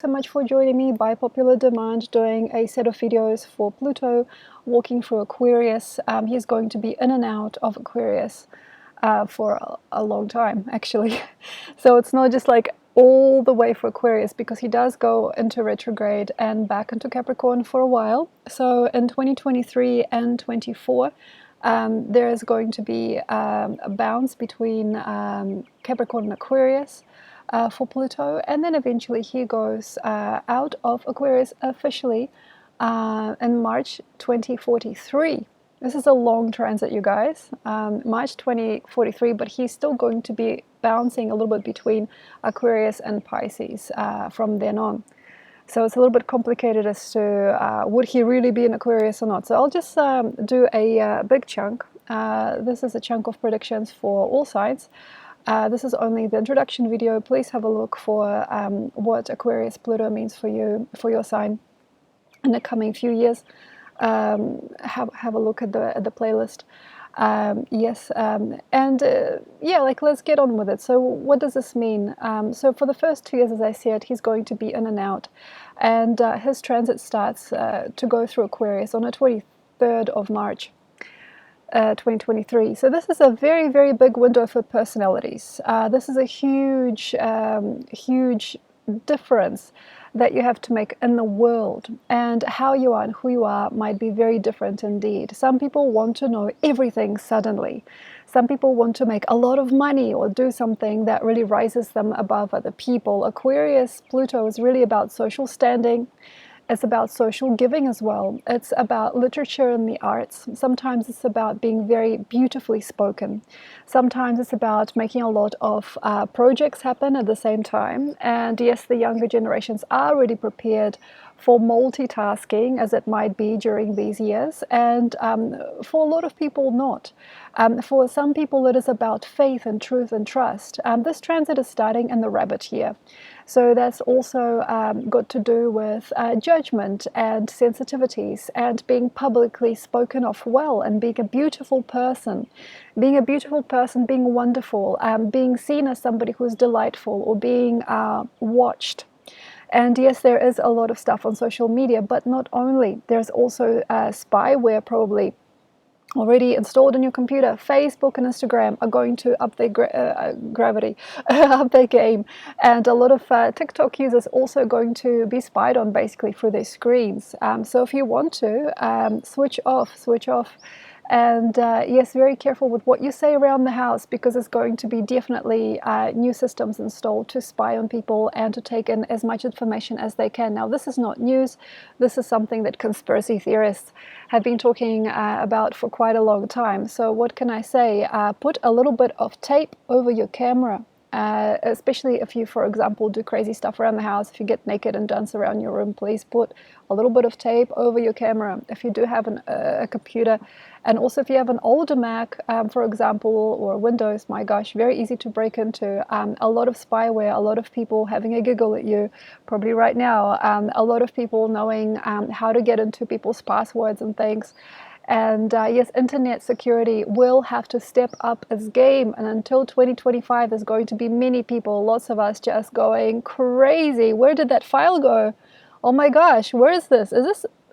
so much for joining me by popular demand, doing a set of videos for Pluto walking through Aquarius. He's going to be in and out of Aquarius for a long time, actually. So it's not just like all the way for Aquarius, because he does go into retrograde and back into Capricorn for a while. So in 2023 and 24, there is going to be a bounce between Capricorn and Aquarius for Pluto, and then eventually he goes out of Aquarius officially in March 2043. This is a long transit, you guys, March 2043, but he's still going to be bouncing a little bit between Aquarius and Pisces from then on. So it's a little bit complicated as to would he really be in Aquarius or not. So I'll just do a big chunk. This is a chunk of predictions for all signs. This is only the introduction video. Please have a look for what Aquarius Pluto means for you, for your sign in the coming few years. Have a look at the playlist. Yes, yeah, like, let's get on with it. So what does this mean? So for the first 2 years, as I said, he's going to be in and out, and his transit starts to go through Aquarius on the 23rd of March 2023. So this is a very, very big window for personalities. This is a huge huge difference that you have to make in the world, and how you are and who you are might be very different indeed. Some people want to know everything suddenly. Some people want to make a lot of money or do something that really rises them above other people. Aquarius Pluto is really about social standing. It's about social giving as well. It's about literature and the arts. Sometimes it's about being very beautifully spoken. Sometimes it's about making a lot of projects happen at the same time. And yes, the younger generations are already prepared for multitasking, as it might be during these years, and for a lot of people not. For some people it is about faith and truth and trust. This transit is starting in the rabbit year, so that's also got to do with judgment and sensitivities and being publicly spoken of well, and being a beautiful person, being wonderful, being seen as somebody who's delightful, or being watched. And yes, there is a lot of stuff on social media, but not only. There's also spyware probably already installed on your computer. Facebook and Instagram are going to up their gravity, up their game. And a lot of TikTok users also going to be spied on basically through their screens. So if you want to, switch off. And yes, very careful with what you say around the house, because there's going to be definitely new systems installed to spy on people and to take in as much information as they can. Now, this is not news. This is something that conspiracy theorists have been talking about for quite a long time. So what can I say? Put a little bit of tape over your camera. Especially if you, for example, do crazy stuff around the house. If you get naked and dance around your room, please put a little bit of tape over your camera. If you do have a computer, and also if you have an older Mac, for example, or Windows, my gosh, very easy to break into. A lot of spyware, a lot of people having a giggle at you, probably right now. A lot of people knowing how to get into people's passwords and things. And yes, internet security will have to step up its game, and until 2025 there's going to be many people, lots of us, just going crazy. Where did that file go? Oh my gosh, where is this?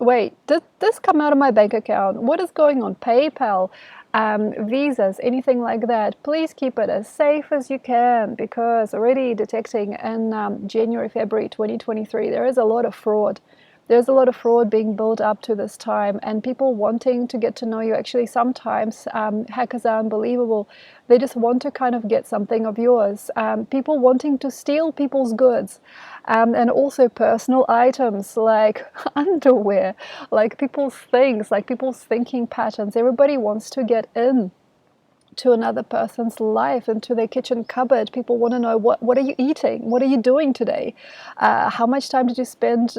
Wait, did this come out of my bank account? What is going on? PayPal, visas, anything like that. Please keep it as safe as you can, because already detecting in January, February 2023, there is a lot of fraud. There's a lot of fraud being built up to this time, and people wanting to get to know you. Actually, sometimes hackers are unbelievable. They just want to kind of get something of yours. People wanting to steal people's goods, and also personal items like underwear, like people's things, like people's thinking patterns. Everybody wants to get in to another person's life, into their kitchen cupboard. People want to know, what are you eating? What are you doing today? How much time did you spend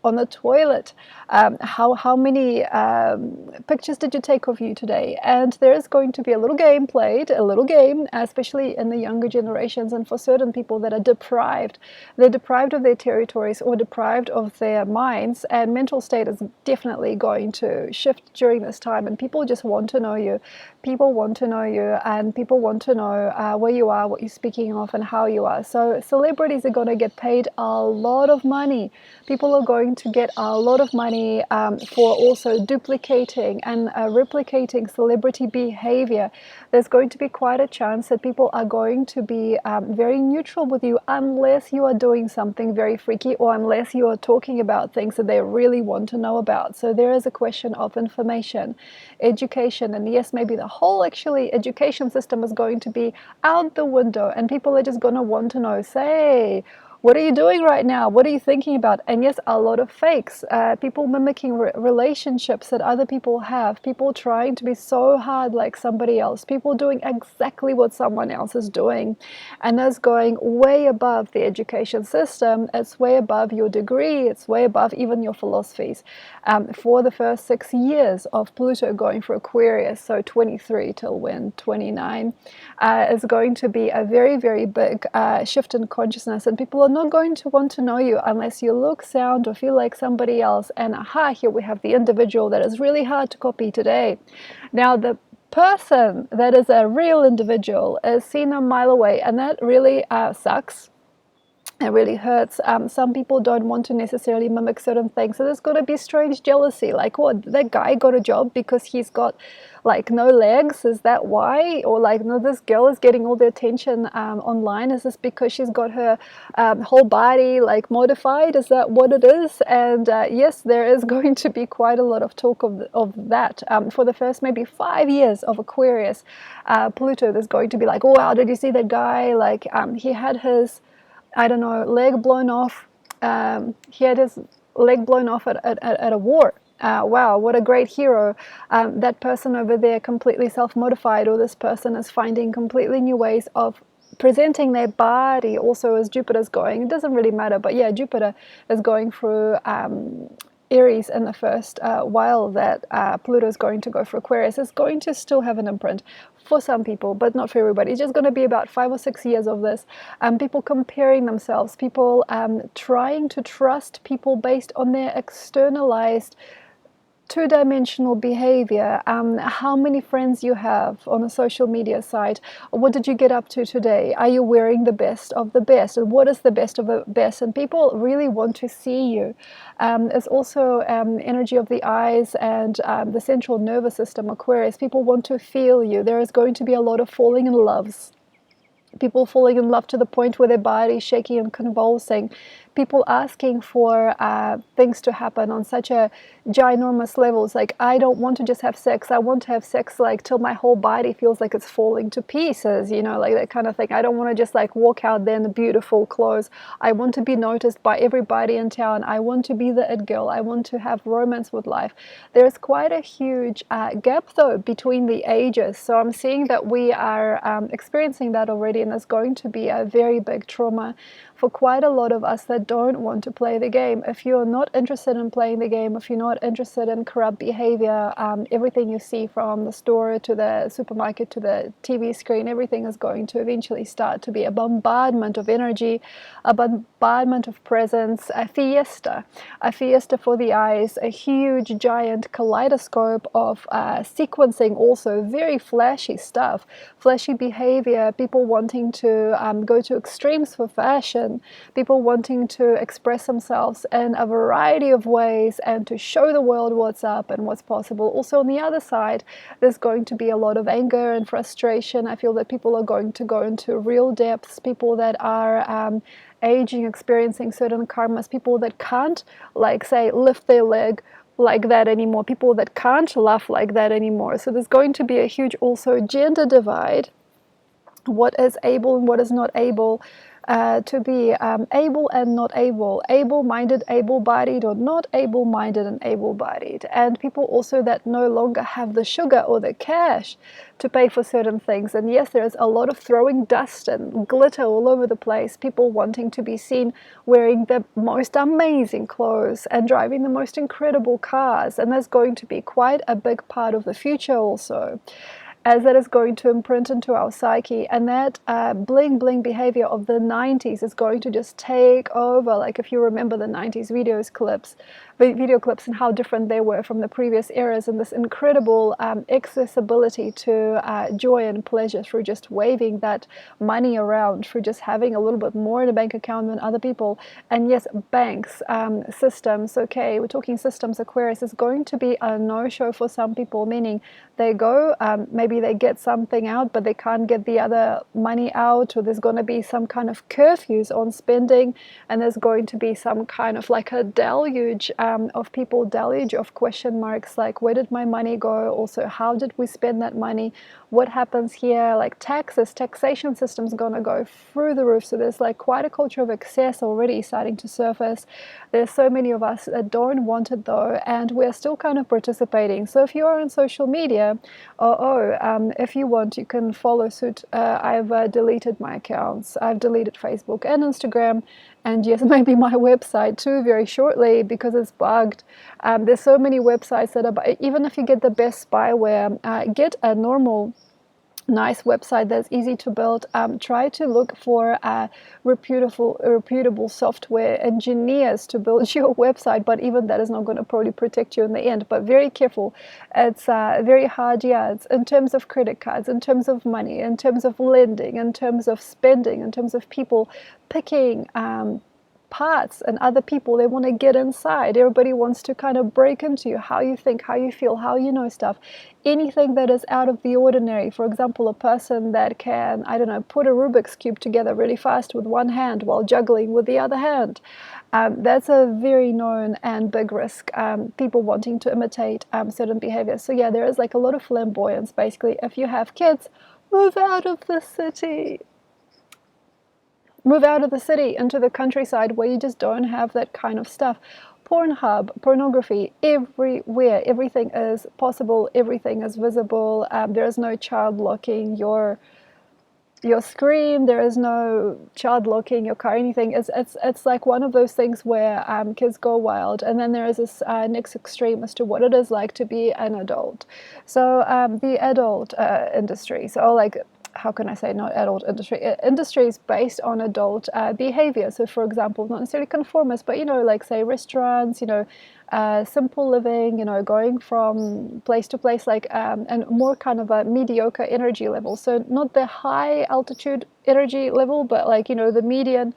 on the toilet? How many pictures did you take of you today? And there is going to be a little game played, a little game, especially in the younger generations, and for certain people that are deprived. They're deprived of their territories or deprived of their minds, and mental state is definitely going to shift during this time, and people just want to know you. People want to know you, and people want to know where you are, what you're speaking of, and how you are. So celebrities are going to get paid a lot of money. People are going to get a lot of money for also duplicating and replicating celebrity behavior. There's going to be quite a chance that people are going to be very neutral with you unless you are doing something very freaky, or unless you are talking about things that they really want to know about. So there is a question of information, education, and yes, maybe the whole actually education system is going to be out the window, and people are just going to want to know, say, what are you doing right now? What are you thinking about? And yes, a lot of fakes, people mimicking relationships that other people have, people trying to be so hard like somebody else, people doing exactly what someone else is doing. And that's going way above the education system. It's way above your degree. It's way above even your philosophies. For the first 6 years of Pluto going for Aquarius, so 23 till when? 29, is going to be a very, very big shift in consciousness. And people are not going to want to know you unless you look, sound, or feel like somebody else. And aha, here we have the individual that is really hard to copy today. Now, the person that is a real individual is seen a mile away, and that really sucks. It really hurts. Some people don't want to necessarily mimic certain things. So there's got to be strange jealousy. Like, what, that guy got a job because he's got like no legs? Is that why? Or like, no, this girl is getting all the attention online. Is this because she's got her whole body like modified? Is that what it is? And yes, there is going to be quite a lot of talk of that. For the first maybe 5 years of Aquarius, Pluto, there's going to be like, oh wow, did you see that guy? Like he had his, I don't know, leg blown off. He had his leg blown off at a war. Wow, what a great hero. That person over there completely self-modified, or this person is finding completely new ways of presenting their body. Also, as Jupiter's going, it doesn't really matter, but yeah, Jupiter is going through Aries in the first while that Pluto is going to go for Aquarius. It's going to still have an imprint for some people, but not for everybody. It's just going to be about 5 or 6 years of this. People comparing themselves, people trying to trust people based on their externalized two-dimensional behavior, how many friends you have on a social media site, what did you get up to today, are you wearing the best of the best, and what is the best of the best, and people really want to see you. There's also energy of the eyes and the central nervous system, Aquarius. People want to feel you. There is going to be a lot of falling in loves. People falling in love to the point where their body is shaking and convulsing. People asking for things to happen on such a ginormous levels. Like, I don't want to just have sex. I want to have sex like till my whole body feels like it's falling to pieces, you know, like that kind of thing. I don't want to just like walk out there in the beautiful clothes. I want to be noticed by everybody in town. I want to be the it girl. I want to have romance with life. There's quite a huge gap though between the ages. So I'm seeing that we are experiencing that already, and there's going to be a very big trauma for quite a lot of us that don't want to play the game. If you're not interested in playing the game, if you're not interested in corrupt behavior, everything you see from the store to the supermarket to the TV screen, everything is going to eventually start to be a bombardment of energy, a bombardment of presence, a fiesta for the eyes, a huge giant kaleidoscope of sequencing, also very flashy stuff, flashy behavior, people wanting to go to extremes for fashion, people wanting to express themselves in a variety of ways and to show the world what's up and what's possible. Also on the other side, there's going to be a lot of anger and frustration. I feel that people are going to go into real depths, people that are aging, experiencing certain karmas, people that can't, like, say, lift their leg like that anymore, people that can't laugh like that anymore. So there's going to be a huge also gender divide, what is able and what is not able. to be able and not able, able-minded, able-bodied, or not able-minded and able-bodied. And people also that no longer have the sugar or the cash to pay for certain things. And yes, there's a lot of throwing dust and glitter all over the place, people wanting to be seen wearing the most amazing clothes and driving the most incredible cars. And that's going to be quite a big part of the future also, as that is going to imprint into our psyche. And that bling bling behavior of the 90s is going to just take over. Like if you remember the 90s video clips and how different they were from the previous eras, and this incredible accessibility to joy and pleasure through just waving that money around, through just having a little bit more in a bank account than other people. And yes, banks, systems, okay, we're talking systems. Aquarius is going to be a no-show for some people, meaning they go, maybe they get something out, but they can't get the other money out, or there's going to be some kind of curfews on spending, and there's going to be some kind of like a deluge of people, deluge of question marks, like where did my money go? Also, how did we spend that money? What happens here? Like taxation system's going to go through the roof. So there's like quite a culture of excess already starting to surface. There's so many of us that don't want it though, and we're still kind of participating. So if you are on social media, if you want, you can follow suit. I've deleted my accounts. I've deleted Facebook and Instagram, and yes, maybe my website too very shortly, because it's bugged. There's so many websites that are, even if you get the best spyware, get a normal nice website that's easy to build. Try to look for reputable software engineers to build your website, but even that is not going to probably protect you in the end. But very careful. It's very hard. Yeah, it's in terms of credit cards, in terms of money, in terms of lending, in terms of spending, in terms of people picking parts and other people. They want to get inside. Everybody wants to kind of break into you, how you think, how you feel, how you know stuff. Anything that is out of the ordinary. For example, a person that can, I don't know, put a Rubik's Cube together really fast with one hand while juggling with the other hand. That's a very known and big risk. People wanting to imitate certain behaviors. So yeah, there is like a lot of flamboyance. Basically, if you have kids, move out of the city. Move out of the city into the countryside where you just don't have that kind of stuff. Pornhub, pornography, everywhere. Everything is possible. Everything is visible. There is no child locking your screen. There is no child locking your car. Anything. It's like one of those things where kids go wild. And then there is this next extreme as to what it is like to be an adult. So the adult industry. So like, how can I say, not adult industry, industries based on adult behavior. So for example, not necessarily conformist, but, you know, like say restaurants, you know, simple living, you know, going from place to place, like, and more kind of a mediocre energy level. So not the high altitude energy level, but like, you know, the median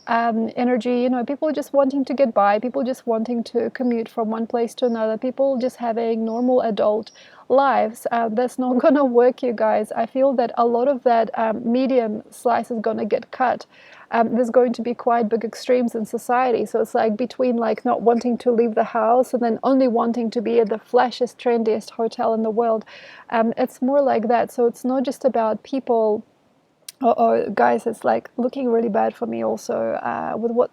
energy, you know, people just wanting to get by, people just wanting to commute from one place to another, people just having normal adult lives. That's not going to work, you guys. I feel that a lot of that median slice is going to get cut. There's going to be quite big extremes in society. So it's like between like not wanting to leave the house and then only wanting to be at the flashiest, trendiest hotel in the world. It's more like that. So it's not just about people. Guys, it's like looking really bad for me also with what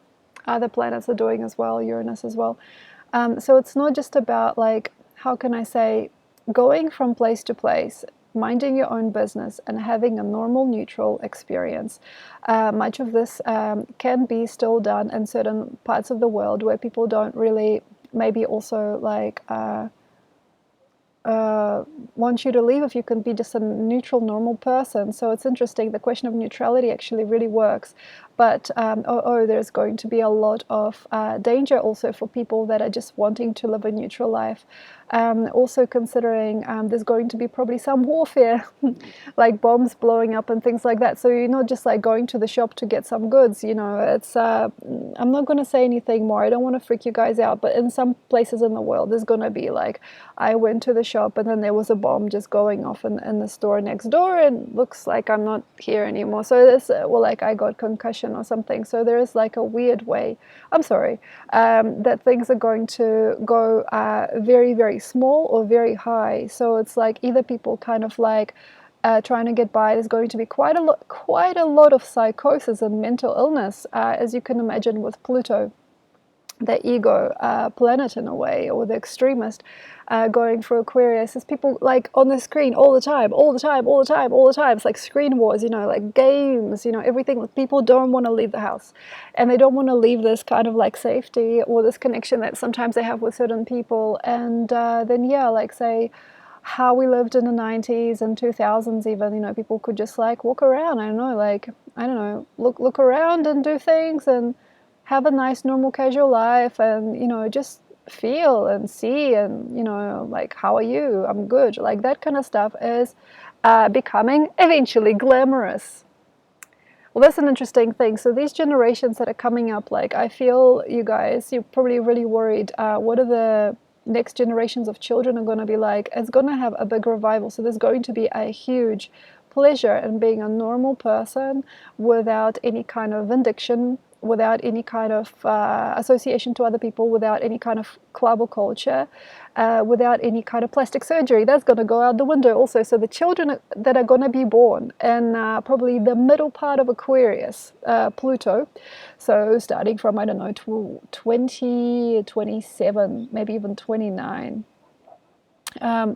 other planets are doing as well, Uranus as well. So it's not just about like, how can I say, going from place to place, minding your own business and having a normal, neutral experience. Much of this can be still done in certain parts of the world where people don't really maybe also like want you to leave if you can be just a neutral, normal person. So it's interesting. The question of neutrality actually really works. But there's going to be a lot of danger also for people that are just wanting to live a neutral life. Also considering there's going to be probably some warfare, like bombs blowing up and things like that. So you're not just like going to the shop to get some goods, you know. It's I'm not going to say anything more. I don't want to freak you guys out. But in some places in the world, there's going to be like, I went to the shop and then there was a bomb just going off in the store next door, and looks like I'm not here anymore. So this, like I got concussion or something. So there is like a weird way, I'm sorry, that things are going to go very, very small or very high. So it's like either people kind of like trying to get by. There's going to be quite a lot of psychosis and mental illness, as you can imagine, with Pluto, the ego planet in a way, or the extremist going for Aquarius. Is people like on the screen all the time, all the time, all the time, all the time. It's like screen wars, like games, everything. People don't want to leave the house, and they don't want to leave this kind of like safety or this connection that sometimes they have with certain people. And then like say how we lived in the 90s and 2000s even, people could just like walk around, I don't know, look around and do things and have a nice normal casual life, and just feel and see, and like, how are you? I'm good. Like that kind of stuff is becoming eventually glamorous. Well, that's an interesting thing. So these generations that are coming up, like, I feel, you guys, you're probably really worried. What are the next generations of children are going to be like? It's going to have a big revival. So there's going to be a huge pleasure in being a normal person without any kind of addiction, without any kind of association to other people, without any kind of club or culture, without any kind of plastic surgery. That's going to go out the window also. So the children that are going to be born in probably the middle part of Aquarius, Pluto, so starting from, I don't know, 20, 27, maybe even 29,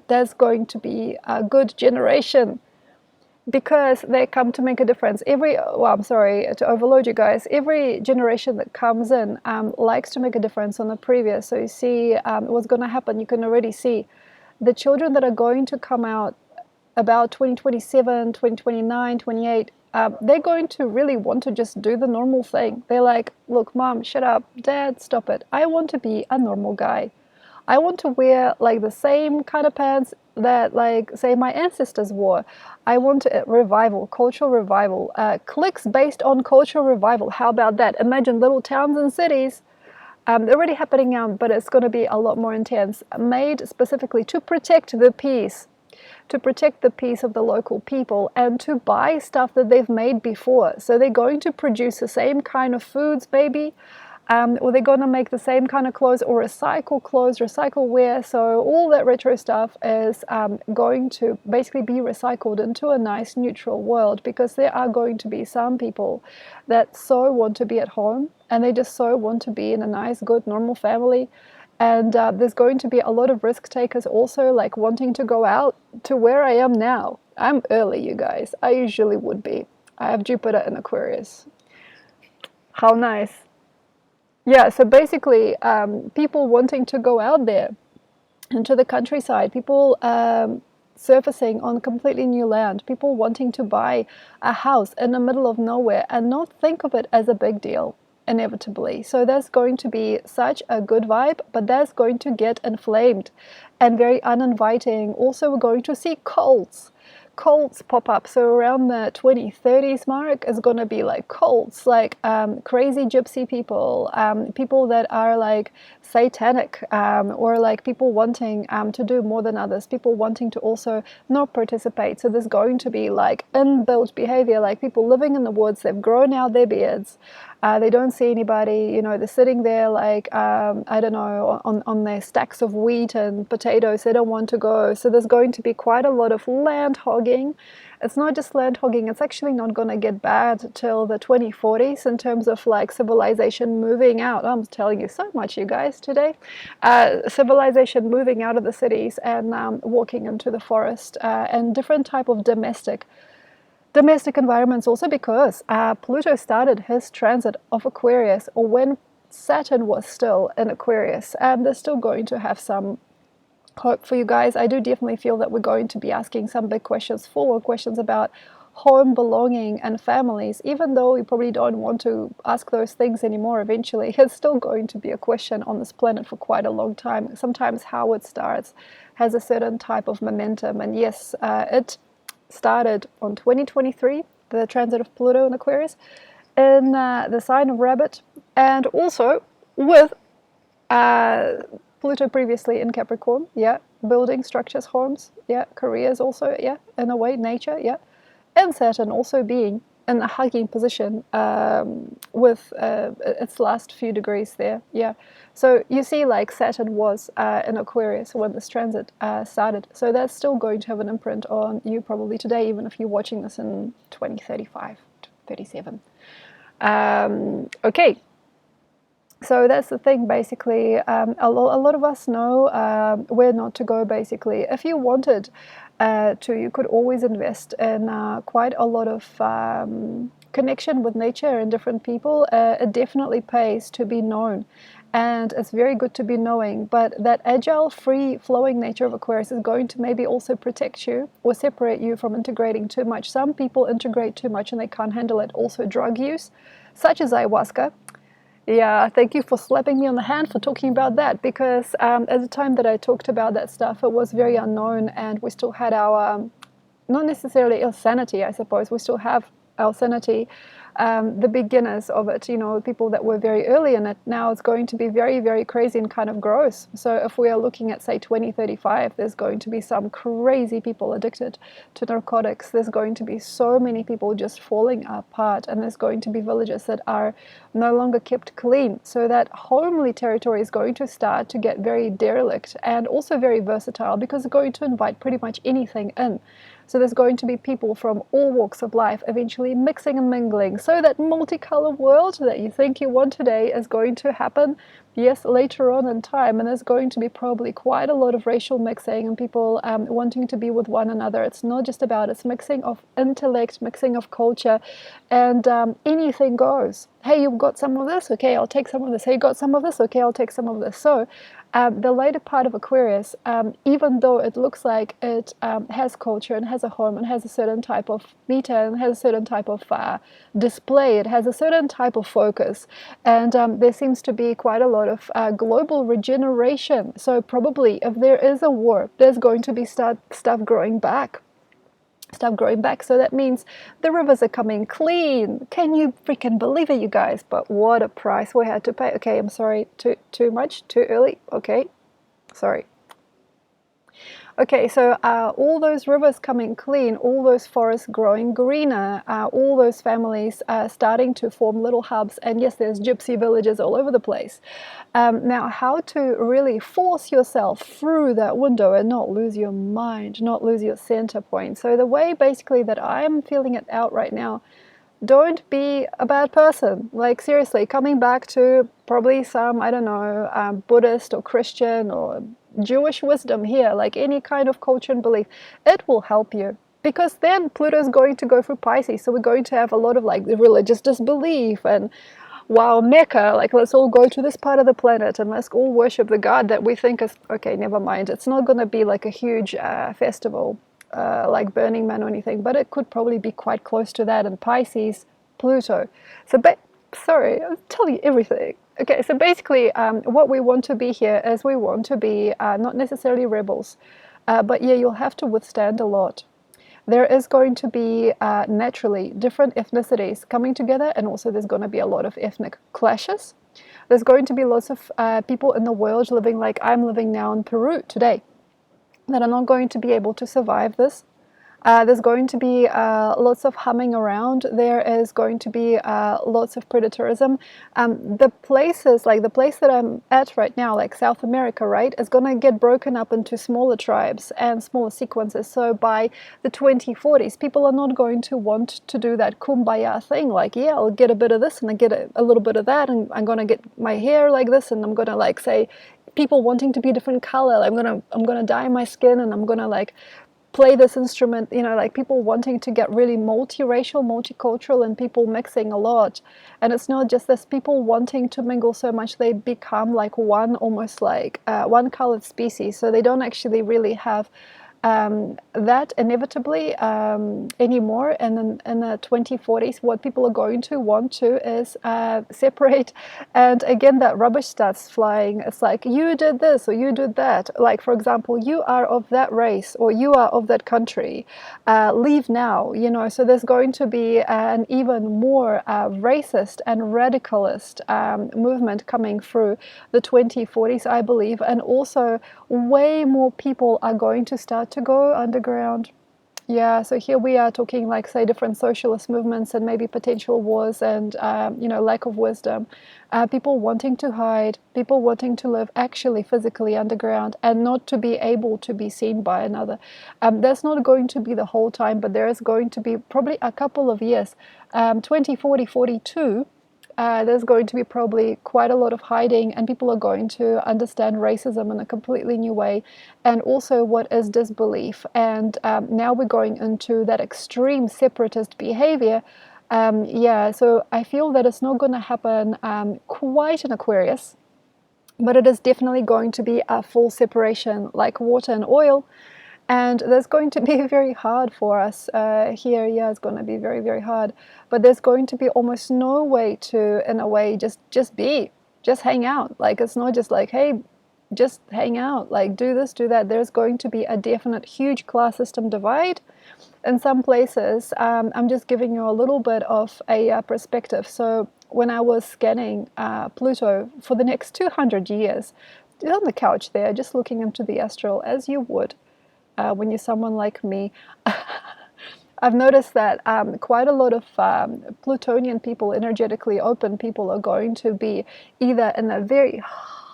there's going to be a good generation, because they come to make a difference. I'm sorry to overload you guys, every generation that comes in likes to make a difference on the previous. So you see what's going to happen. You can already see the children that are going to come out about 2027, 2029, 28, they're going to really want to just do the normal thing. They're like, look, mom, shut up. Dad, stop it. I want to be a normal guy. I want to wear like the same kind of pants that, like, say, my ancestors wore. I want a revival, cultural revival, cliques based on cultural revival. How about that? Imagine little towns and cities. They're already happening now, but it's going to be a lot more intense, made specifically to protect the peace of the local people, and to buy stuff that they've made before. So they're going to produce the same kind of foods, maybe, or they're going to make the same kind of clothes, or recycle wear. So all that retro stuff is going to basically be recycled into a nice neutral world, because there are going to be some people that so want to be at home, and they just so want to be in a nice, good, normal family. And there's going to be a lot of risk takers also, like wanting to go out to where I am now. I'm early, you guys. I usually would be. I have Jupiter in Aquarius. How nice. Yeah, so basically, people wanting to go out there into the countryside, people surfacing on completely new land, people wanting to buy a house in the middle of nowhere and not think of it as a big deal, inevitably. So there's going to be such a good vibe, but that's going to get inflamed and very uninviting. Also, we're going to see cults pop up. So around the 2030s mark is going to be like cults, like crazy gypsy people, people that are like satanic, or like people wanting to do more than others, people wanting to also not participate. So there's going to be like inbuilt behavior, like people living in the woods, they've grown out their beards, they don't see anybody, they're sitting there like, I don't know, on their stacks of wheat and potatoes, they don't want to go. So there's going to be quite a lot of land hogging. It's not just land hogging, it's actually not going to get bad till the 2040s in terms of like civilization moving out. I'm telling you so much, you guys, today. Civilization moving out of the cities and walking into the forest, and different type of domestic environments also, because Pluto started his transit of Aquarius, or when Saturn was still in Aquarius, and they're still going to have some hope for you guys. I do definitely feel that we're going to be asking some big questions, full questions about home, belonging, and families. Even though we probably don't want to ask those things anymore eventually, it's still going to be a question on this planet for quite a long time. Sometimes how it starts has a certain type of momentum, and yes, it started on 2023, the transit of Pluto in Aquarius, in the sign of Rabbit, and also with Pluto previously in Capricorn, building structures, homes, careers also, in a way, nature, and Saturn also being in a hugging position with its last few degrees there. Yeah. So you see, like Saturn was in Aquarius when this transit started. So that's still going to have an imprint on you probably today, even if you're watching this in 2035, 37. Okay. So that's the thing, basically. A lot of us know where not to go, basically. If you wanted you could always invest in quite a lot of connection with nature and different people. It definitely pays to be known. And it's very good to be knowing, but that agile, free-flowing nature of Aquarius is going to maybe also protect you or separate you from integrating too much. Some people integrate too much and they can't handle it. Also drug use, such as ayahuasca. Yeah, thank you for slapping me on the hand for talking about that, because at the time that I talked about that stuff, it was very unknown and we still had our, not necessarily our sanity, I suppose, we still have our sanity, the beginners of it, you know, people that were very early in it. Now it's going to be very, very crazy and kind of gross. So if we are looking at, say, 2035, there's going to be some crazy people addicted to narcotics. There's going to be so many people just falling apart, and there's going to be villages that are no longer kept clean. So that homely territory is going to start to get very derelict and also very versatile, because it's going to invite pretty much anything in. So there's going to be people from all walks of life eventually mixing and mingling. So that multicolored world that you think you want today is going to happen, yes, later on in time. And there's going to be probably quite a lot of racial mixing and people wanting to be with one another. It's not just about, it's mixing of intellect, mixing of culture, and anything goes. Hey, you've got some of this? Okay, I'll take some of this. Hey, you got some of this? Okay, I'll take some of this. So the later part of Aquarius, even though it looks like it has culture and has a home and has a certain type of meter and has a certain type of display, it has a certain type of focus, and there seems to be quite a lot of global regeneration. So probably if there is a war, there's going to be stuff growing back. So that means the rivers are coming clean. Can you freaking believe it, you guys? But what a price we had to pay. Okay, I'm sorry, too much, too early. Okay, sorry. Okay, so all those rivers coming clean, all those forests growing greener, all those families starting to form little hubs, and yes, there's gypsy villages all over the place. Now, how to really force yourself through that window and not lose your mind, not lose your center point. So the way basically that I'm feeling it out right now, don't be a bad person. Like seriously, coming back to probably some, I don't know, Buddhist or Christian or Jewish wisdom here, like any kind of culture and belief, it will help you. Because then Pluto is going to go through Pisces, so we're going to have a lot of like the religious disbelief and wow, Mecca, like let's all go to this part of the planet and let's all worship the god that we think is, okay, never mind. It's not going to be like a huge festival like Burning Man or anything, but it could probably be quite close to that in Pisces, Pluto. So, sorry, I'm telling you everything. Okay, so basically what we want to be here is we want to be not necessarily rebels, but yeah, you'll have to withstand a lot. There is going to be naturally different ethnicities coming together, and also there's going to be a lot of ethnic clashes. There's going to be lots of people in the world living like I'm living now in Peru today that are not going to be able to survive this. There's going to be lots of humming around. There is going to be lots of predatorism. The places, like the place that I'm at right now, like South America, right, is going to get broken up into smaller tribes and smaller sequences. So by the 2040s, people are not going to want to do that kumbaya thing. Like, yeah, I'll get a bit of this and I get a little bit of that, and I'm going to get my hair like this, and I'm going to like say, people wanting to be different color. I'm gonna dye my skin, and I'm gonna like play this instrument, you know, like people wanting to get really multiracial, multicultural, and people mixing a lot. And it's not just this, people wanting to mingle so much they become like one, almost like one colored species. So they don't actually really have that inevitably anymore. And then in the 2040s, what people are going to want to is separate. And again, that rubbish starts flying. It's like, you did this or you did that. Like, for example, you are of that race or you are of that country. Leave now, you know. So there's going to be an even more racist and radicalist movement coming through the 2040s, I believe. And also way more people are going to start to go underground. Yeah, so here we are talking like, say, different socialist movements and maybe potential wars and, lack of wisdom. People wanting to hide, people wanting to live actually physically underground and not to be able to be seen by another. That's not going to be the whole time, but there is going to be probably a couple of years, 20, 40, 42. There's going to be probably quite a lot of hiding, and people are going to understand racism in a completely new way, and also what is disbelief. And now we're going into that extreme separatist behavior. Yeah, so I feel that it's not going to happen quite in Aquarius, but it is definitely going to be a full separation like water and oil. And that's going to be very hard for us here. Yeah, it's going to be very, very hard. But there's going to be almost no way to, in a way, just hang out. Like, it's not just like, hey, just hang out, like do this, do that. There's going to be a definite huge class system divide in some places. I'm just giving you a little bit of a perspective. So when I was scanning Pluto for the next 200 years, on the couch there, just looking into the astral as you would when you're someone like me, I've noticed that quite a lot of Plutonian people, energetically open people, are going to be either in a very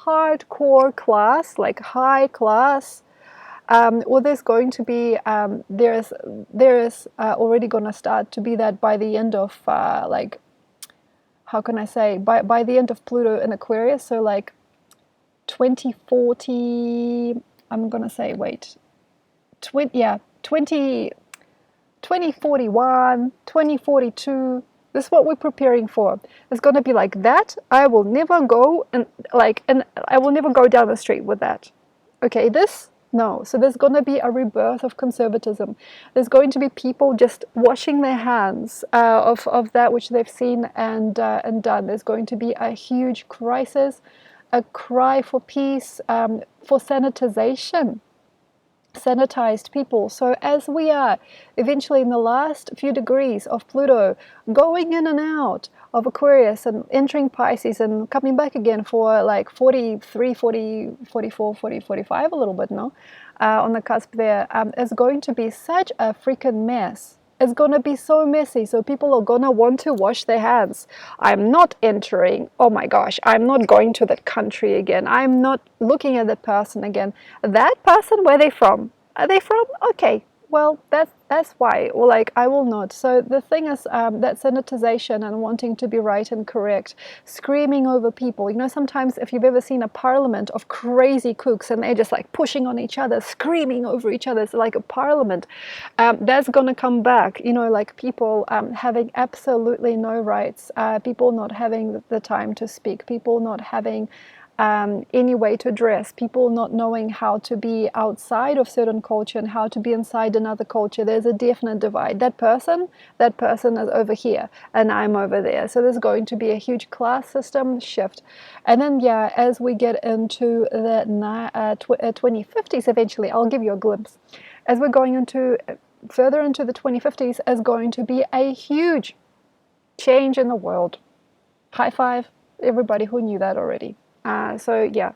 hardcore class, like high class, or there's going to be there is already going to start to be that by the end of like, how can I say, by the end of Pluto in Aquarius, so like 2040. I'm gonna say, wait, 2041, 2042. This is what we're preparing for. It's going to be like that. I will never go and I will never go down the street with that. Okay, this no. So there's going to be a rebirth of conservatism. There's going to be people just washing their hands of that which they've seen and done. There's going to be a huge crisis, a cry for peace, for sanitization. Sanitized people. So as we are eventually in the last few degrees of Pluto, going in and out of Aquarius and entering Pisces and coming back again for like 43, 40, 44, 40, 45, a little bit, no? On the cusp there, is going to be such a freaking mess. It's going to be so messy. So people are going to want to wash their hands. I'm not entering, oh my gosh, I'm not going to that country again. I'm not looking at that person again. That person, where are they from? Are they from? Okay, well, that's why. Or like, I will not. So the thing is that sanitization and wanting to be right and correct, screaming over people. You know, sometimes if you've ever seen a parliament of crazy cooks and they're just like pushing on each other, screaming over each other, it's like a parliament. That's going to come back. You know, like people having absolutely no rights, people not having the time to speak, people not having any way to dress, people not knowing how to be outside of certain culture and how to be inside another culture. There's a definite divide. That person is over here and I'm over there. So there's going to be a huge class system shift. And then, yeah, as we get into the 2050s, eventually, I'll give you a glimpse. As we're going into further into the 2050s, is going to be a huge change in the world. High five, everybody who knew that already. So yeah,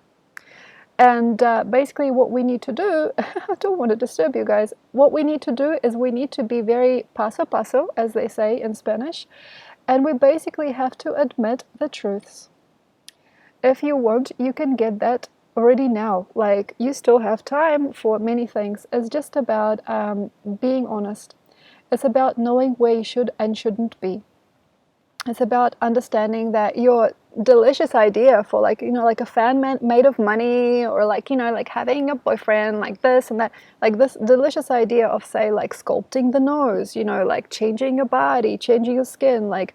and basically what we need to do, I don't want to disturb you guys, what we need to do is we need to be very paso paso, as they say in Spanish, and we basically have to admit the truths. If you want, you can get that already now. Like, you still have time for many things. It's just about being honest. It's about knowing where you should and shouldn't be. It's about understanding that your delicious idea for, like, you know, like a fan made of money, or like, you know, like having a boyfriend, like this and that, like this delicious idea of, say, like sculpting the nose, you know, like changing your body, changing your skin, like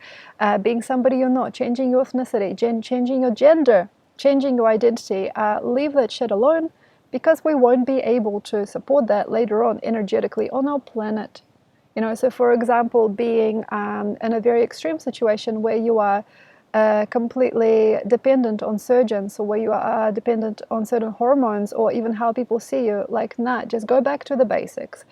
being somebody you're not, changing your ethnicity, changing your gender, changing your identity. Leave that shit alone, because we won't be able to support that later on energetically on our planet. You know, so for example, being in a very extreme situation where you are completely dependent on surgeons, or where you are dependent on certain hormones, or even how people see you, like, nah, just go back to the basics.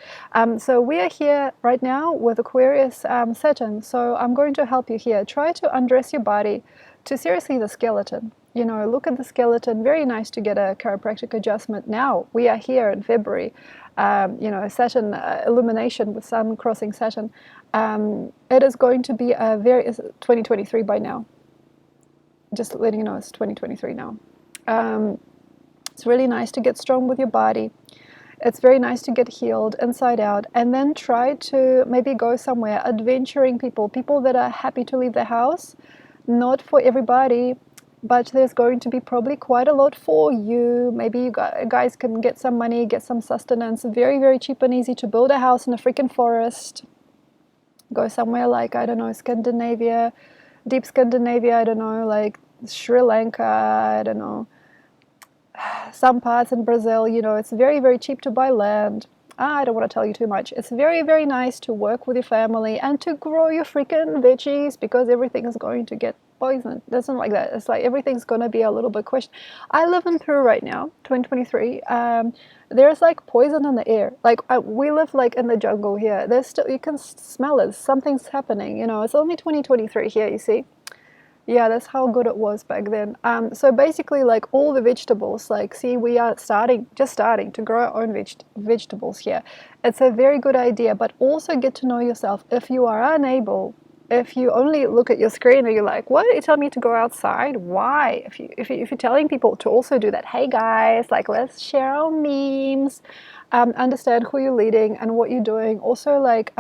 So we are here right now with Aquarius Saturn, so I'm going to help you here. Try to undress your body to seriously the skeleton. you know, look at the skeleton. Very nice to get a chiropractic adjustment. Now we are here in February, you know, Saturn illumination with Sun crossing Saturn. It is going to be a very, it's 2023 by now. Just letting you know, it's 2023 now. It's really nice to get strong with your body. It's very nice to get healed inside out, and then try to maybe go somewhere, adventuring people that are happy to leave the house. Not for everybody, but there's going to be probably quite a lot for you. Maybe you guys can get some money, get some sustenance. Very, very cheap and easy to build a house in a freaking forest. Go somewhere like, I don't know, Scandinavia, deep Scandinavia, I don't know, like Sri Lanka, I don't know, some parts in Brazil. You know, it's very, very cheap to buy land. I don't want to tell you too much. It's very, very nice to work with your family and to grow your freaking veggies, because everything is going to get poisoned. It doesn't like that. It's like everything's going to be a little bit questioned. I live in Peru right now, 2023. There's like poison in the air. Like we live like in the jungle here. There's still, you can smell it. Something's happening. You know, it's only 2023 here, you see. Yeah, that's how good it was back then. So basically, like all the vegetables, like, see, we are just starting to grow our own vegetables here. It's a very good idea, but also get to know yourself. If you are unable, if you only look at your screen and you're like, what, you tell me to go outside? Why? If you're telling people to also do that, hey guys, like, let's share our memes, understand who you're leading and what you're doing. Also, like,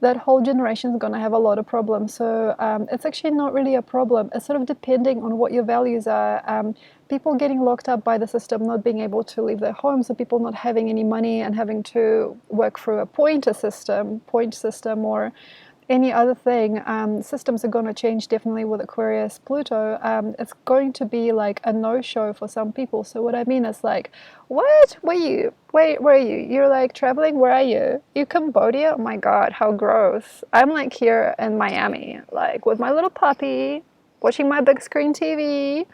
that whole generation is going to have a lot of problems. So it's actually not really a problem. It's sort of depending on what your values are. People getting locked up by the system, not being able to leave their homes, so people not having any money and having to work through a point system, or any other thing. Systems are going to change definitely with Aquarius Pluto. It's going to be like a no-show for some people. So what I mean is like, what? Where are you? You're like traveling? Where are you? You Cambodia? Oh my God, how gross. I'm like here in Miami, like with my little puppy, watching my big screen TV.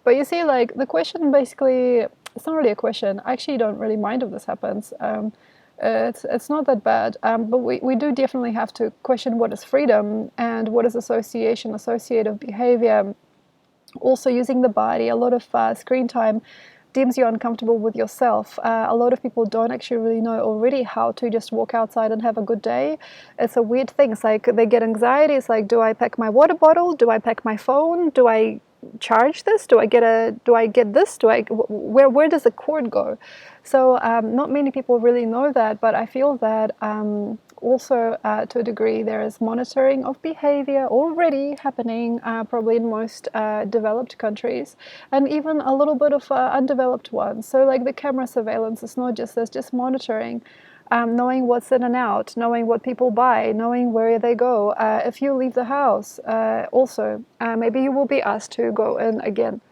But you see, like the question basically, it's not really a question. I actually don't really mind if this happens. It's not that bad, but we do definitely have to question what is freedom and what is associative behavior. Also using the body, a lot of screen time deems you uncomfortable with yourself. A lot of people don't actually really know already how to just walk outside and have a good day. It's a weird thing. It's like they get anxiety. It's like, do I pack my water bottle? Do I pack my phone? Do I charge this? Do I get this? Where does the cord go? So not many people really know that, but I feel that also to a degree there is monitoring of behavior already happening, probably in most developed countries, and even a little bit of undeveloped ones. So like the camera surveillance is not just, there's just monitoring. Knowing what's in and out, knowing what people buy, knowing where they go. If you leave the house, also, maybe you will be asked to go in again.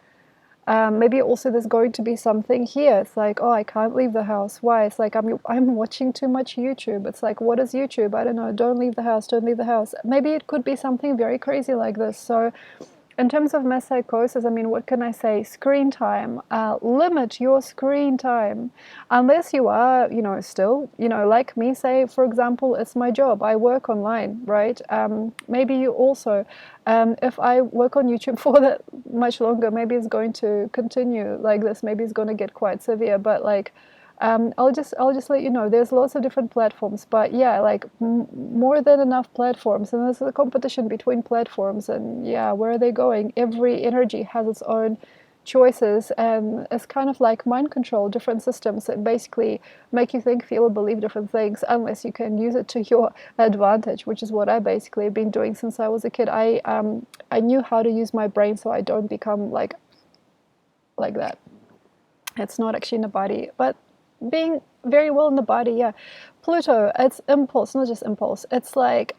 Maybe also there's going to be something here. It's like, oh, I can't leave the house. Why? It's like I'm watching too much YouTube. It's like, what is YouTube? I don't know. Don't leave the house. Don't leave the house. Maybe it could be something very crazy like this. So in terms of mass psychosis, I mean, what can I say? Screen time. Limit your screen time. Unless you are, still, like me, say, for example, it's my job. I work online, right? Maybe you also, if I work on YouTube for that much longer, maybe it's going to continue like this. Maybe it's going to get quite severe, but like, I'll just let you know. There's lots of different platforms, but yeah, like more than enough platforms, and there's a competition between platforms, and yeah, where are they going? Every energy has its own choices, and it's kind of like mind control. Different systems that basically make you think, feel, or believe different things, unless you can use it to your advantage, which is what I basically have been doing since I was a kid. I knew how to use my brain, so I don't become like that. It's not actually in the body, but being very well in the body, yeah. Pluto, it's impulse, not just impulse. It's like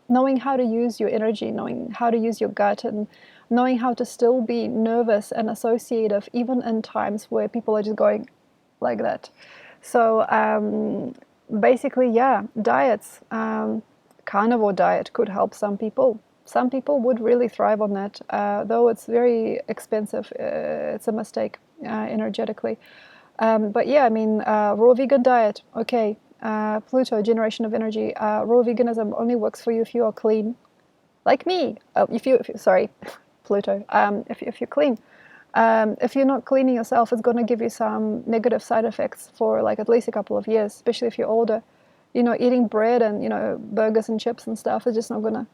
knowing how to use your energy, knowing how to use your gut, and knowing how to still be nervous and associative, even in times where people are just going like that. So basically, yeah, diets. Carnivore diet could help some people. Some people would really thrive on that, though it's very expensive. It's a mistake energetically. But yeah, I mean, raw vegan diet, okay. Pluto, generation of energy. Raw veganism only works for you if you are clean, like me. Sorry, Pluto, if you're clean. If you're not cleaning yourself, it's going to give you some negative side effects for like at least a couple of years, especially if you're older. You know, eating bread and, you know, burgers and chips and stuff is just not gonna.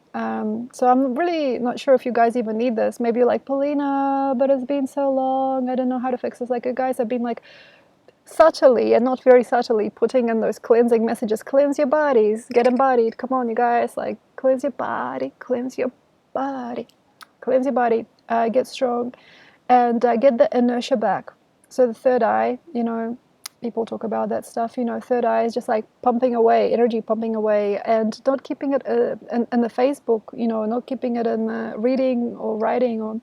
So I'm really not sure if you guys even need this. Maybe you're like, Polina, but it's been so long, I don't know how to fix this. Like, guys, I've been like subtly and not very subtly putting in those cleansing messages. Cleanse your bodies, get embodied. Come on, you guys, like, cleanse your body, cleanse your body, cleanse your body, get strong, and get the inertia back. So the third eye, you know, people talk about that stuff, you know, third eye is just like pumping away, energy pumping away, and not keeping it in the Facebook, you know, not keeping it in reading or writing. Or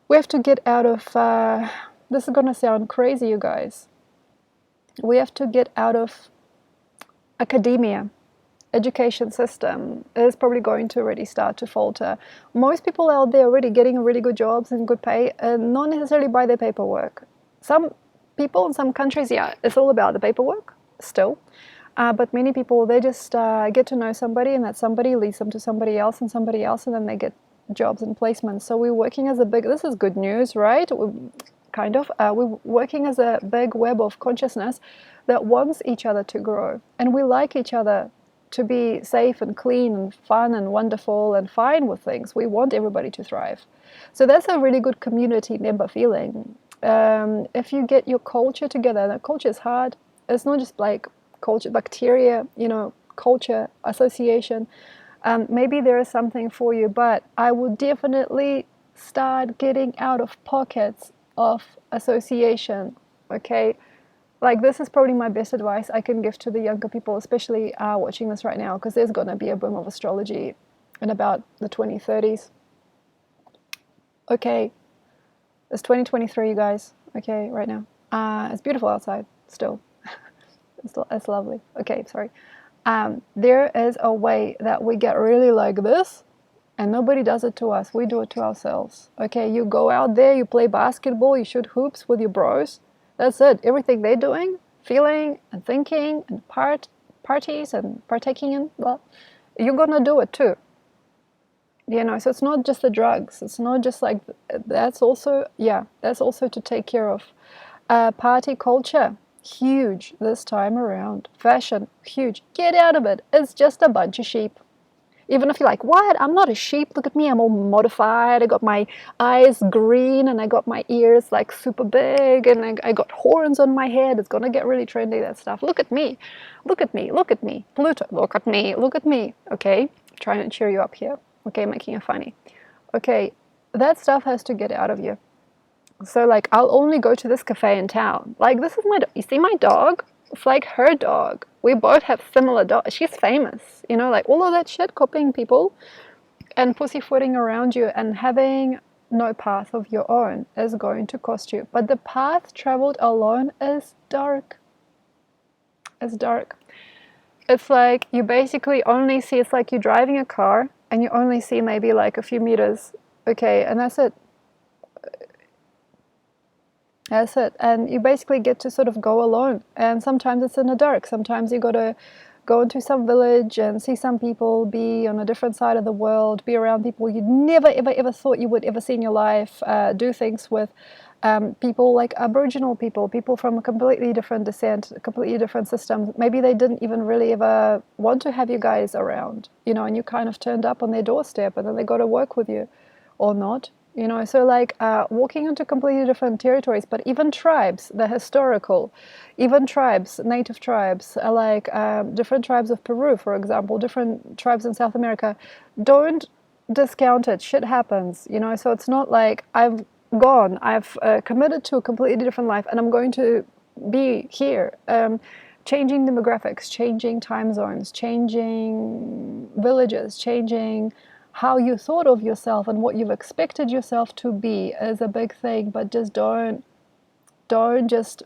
we have to get out of, this is going to sound crazy, you guys. We have to get out of academia. Education system is probably going to already start to falter. Most people out there are already getting really good jobs and good pay, and not necessarily by their paperwork. Some people in some countries, yeah, it's all about the paperwork still. But many people, they just get to know somebody, and that somebody leads them to somebody else, and then they get jobs and placements. So we're working as a big, this is good news, right? We're working as a big web of consciousness that wants each other to grow. And we like each other to be safe and clean and fun and wonderful and fine with things. We want everybody to thrive. So that's a really good community member feeling. If you get your culture together, the culture is hard. It's not just like culture, bacteria, you know, culture, association. Maybe there is something for you, but I would definitely start getting out of pockets of association, okay? Like, this is probably my best advice I can give to the younger people, especially watching this right now, because there's going to be a boom of astrology in about the 2030s. Okay, it's 2023, you guys, okay, right now. It's beautiful outside, still. It's lovely. Okay, sorry. There is a way that we get really like this, and nobody does it to us. We do it to ourselves. Okay, you go out there, you play basketball, you shoot hoops with your bros. That's it. Everything they're doing, feeling and thinking and parties and partaking in, well, you're gonna do it too. You know, so it's not just the drugs. It's not just like, that's also to take care of. Party culture, huge this time around. Fashion, huge. Get out of it. It's just a bunch of sheep. Even if you're like, what? I'm not a sheep. Look at me. I'm all modified. I got my eyes green and I got my ears like super big and I got horns on my head. It's going to get really trendy, that stuff. Look at me. Look at me. Look at me. Pluto. Look at me. Look at me. Okay. Trying to cheer you up here. Okay. Making it funny. Okay. That stuff has to get out of you. So like, I'll only go to this cafe in town. Like, this is my, you see my dog? It's like her dog. We both have similar dogs. She's famous, you know, like all of that shit, copying people and pussyfooting around you and having no path of your own is going to cost you. But the path traveled alone is dark. It's dark. It's like you basically only see, it's like you're driving a car and you only see maybe like a few meters. Okay, and that's it. That's it. And you basically get to sort of go alone. And sometimes it's in the dark. Sometimes you got to go into some village and see some people, be on a different side of the world, be around people you never, ever, ever thought you would ever see in your life, do things with people like Aboriginal people, people from a completely different descent, a completely different system. Maybe they didn't even really ever want to have you guys around, you know, and you kind of turned up on their doorstep and then they got to work with you or not. You know, so like walking into completely different territories, but even tribes, the historical, even tribes, native tribes, like different tribes of Peru, for example, different tribes in South America, don't discount it. Shit happens, you know, so it's not like I've committed to a completely different life and I'm going to be here. Changing demographics, changing time zones, changing villages, changing how you thought of yourself and what you've expected yourself to be is a big thing. But just don't just,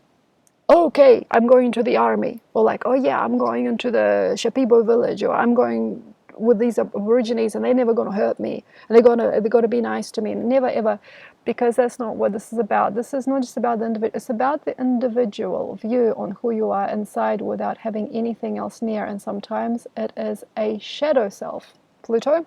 okay, I'm going to the army, or like, oh yeah, I'm going into the Shipibo village, or I'm going with these Aborigines and they're never going to hurt me and they're going to be nice to me. Never ever, because that's not what this is about. This is not just about the individual. It's about the individual view on who you are inside without having anything else near. And sometimes it is a shadow self. Pluto.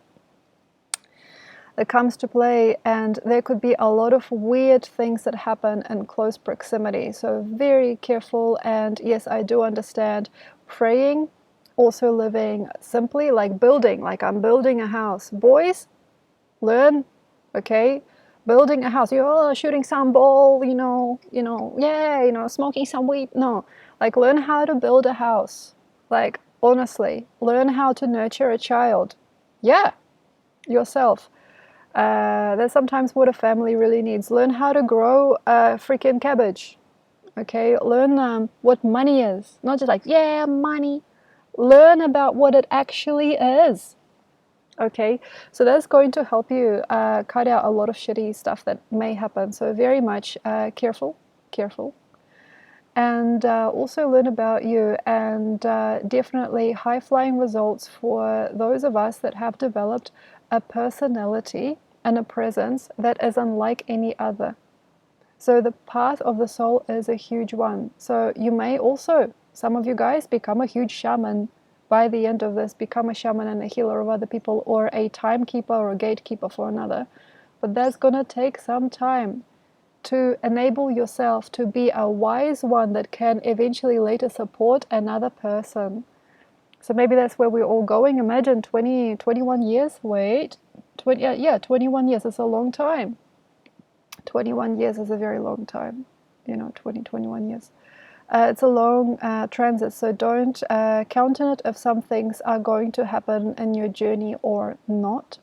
that comes to play, and there could be a lot of weird things that happen in close proximity. So very careful. And yes, I do understand praying, also living simply, like building, like I'm building a house. Boys, learn, okay? Building a house, you're shooting some ball, yeah, smoking some weed. No, like learn how to build a house. Like honestly, learn how to nurture a child. Yeah, yourself. That's sometimes what a family really needs. Learn how to grow a freaking cabbage. Okay, learn what money is. Not just like, yeah, money. Learn about what it actually is. Okay, so that's going to help you cut out a lot of shitty stuff that may happen. So very much careful, careful. And also learn about you, and definitely high-flying results for those of us that have developed a personality and a presence that is unlike any other. So the path of the soul is a huge one. So you may also, some of you guys, become a huge shaman by the end of this, become a shaman and a healer of other people, or a timekeeper or a gatekeeper for another. But that's going to take some time to enable yourself to be a wise one that can eventually later support another person. So maybe that's where we're all going. Imagine 20, 21 years. Wait, 20, yeah, 21 years is a long time. 21 years is a very long time. 20, 21 years. It's a long transit, so don't count on it if some things are going to happen in your journey or not.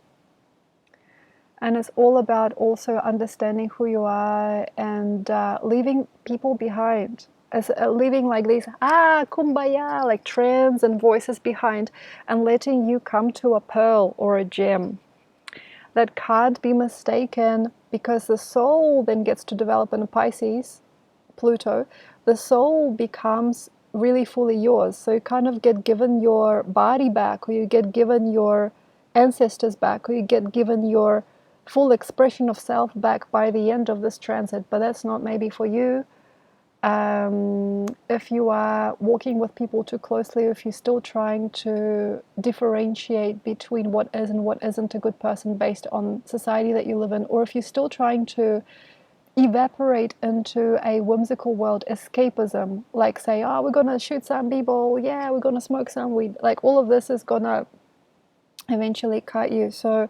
And it's all about also understanding who you are and leaving people behind. As leaving like these kumbaya, like trends and voices behind, and letting you come to a pearl or a gem that can't be mistaken, because the soul then gets to develop in a Pisces, Pluto. The soul becomes really fully yours. So you kind of get given your body back, or you get given your ancestors back, or you get given your full expression of self back by the end of this transit. But that's not maybe for you. If you are walking with people too closely, if you're still trying to differentiate between what is and what isn't a good person based on society that you live in, or if you're still trying to evaporate into a whimsical world, escapism, like say, we're gonna shoot some people, yeah, we're gonna smoke some weed, like all of this is gonna eventually cut you. So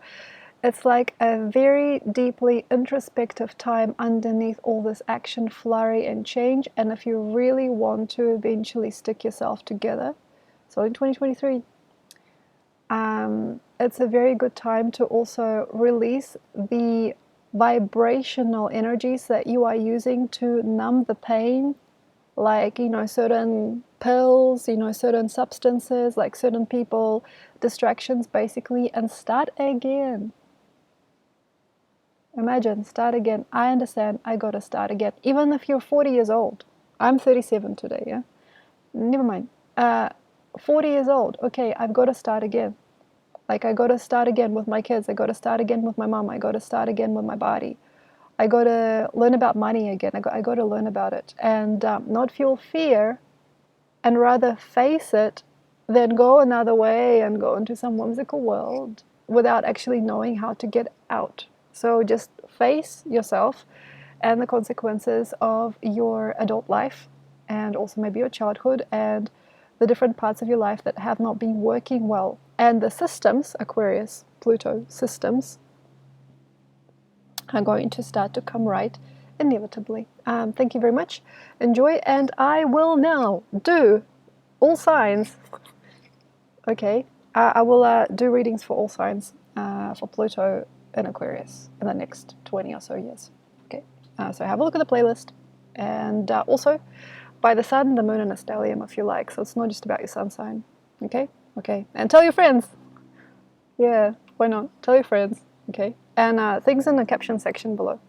it's like a very deeply introspective time underneath all this action, flurry, and change. And if you really want to eventually stick yourself together, so in 2023, it's a very good time to also release the vibrational energies that you are using to numb the pain, like certain pills, certain substances, like certain people, distractions basically, and start again. Imagine, start again. I understand, I gotta start again. Even if you're 40 years old. I'm 37 today, yeah? Never mind. 40 years old. Okay, I've got to start again. Like, I got to start again with my kids. I got to start again with my mom. I got to start again with my body. I got to learn about money again. I got to learn about it. And not feel fear, and rather face it than go another way and go into some whimsical world without actually knowing how to get out. So just face yourself and the consequences of your adult life, and also maybe your childhood, and the different parts of your life that have not been working well. And the systems, Aquarius, Pluto systems, are going to start to come right inevitably. Thank you very much. Enjoy, and I will now do all signs. Okay, I will do readings for all signs for Pluto in Aquarius in the next 20 or so years. Okay, so have a look at the playlist, and also by the sun, the moon, and a stellium if you like. So it's not just about your sun sign. Okay, and tell your friends. Yeah, why not? Tell your friends. Okay, and things in the caption section below.